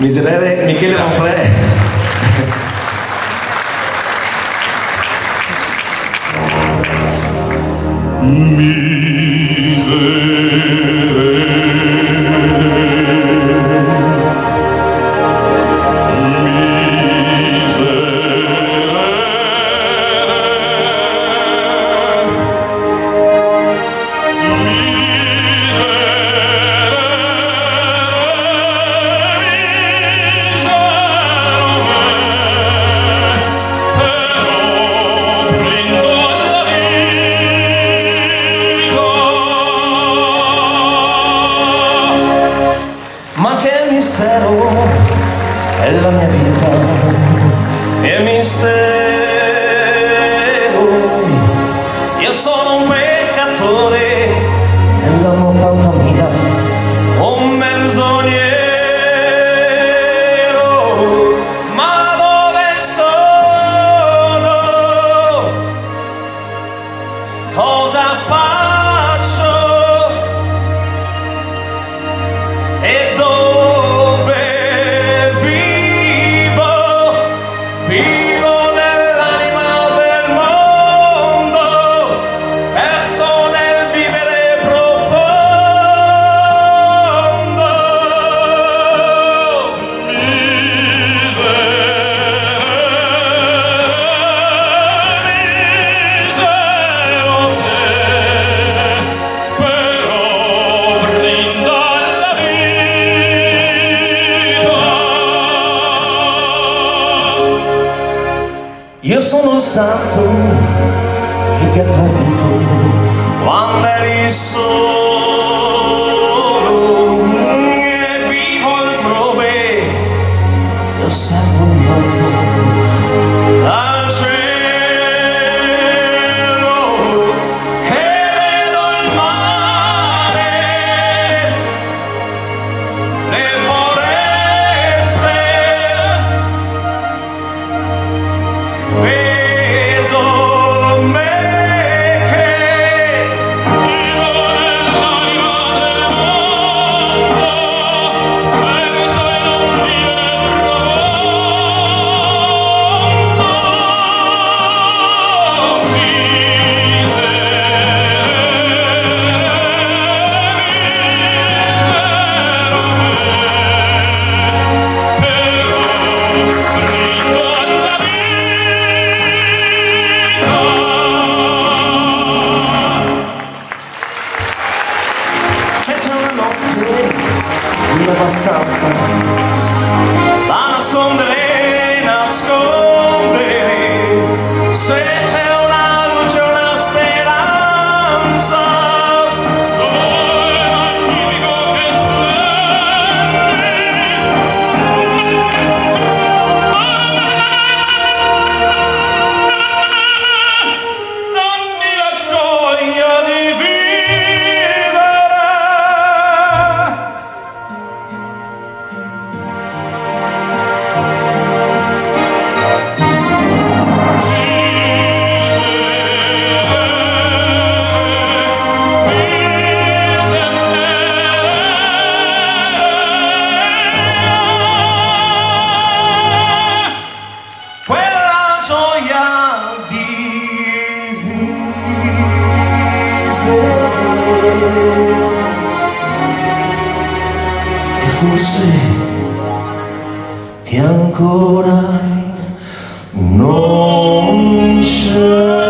Miserere Michele Manfredi. Ma che mistero è la mia vita, che mistero. Io sono un peccatore nell'anno 80.000, un menzognero, ma dove sono? Cosa faccio? E dove vivo? Vivo nell'anima del mondo, perso nel vivere profondo. Io sono il santo che ti ha tradito quando eri solo, e vivo altrove, io osservo il mondo dal cielo e vedo il mare, le foreste. Vedo me che vivo nell'anima del mondo, perso in un vivere profondo. Se c'è una notte abbastanza da nascondere, nascondere, se c'è una luce, una speranza, sole magnifico che splendi, dammi la gioia di vivere. Quella gioia di vivere che forse che ancora non c'è.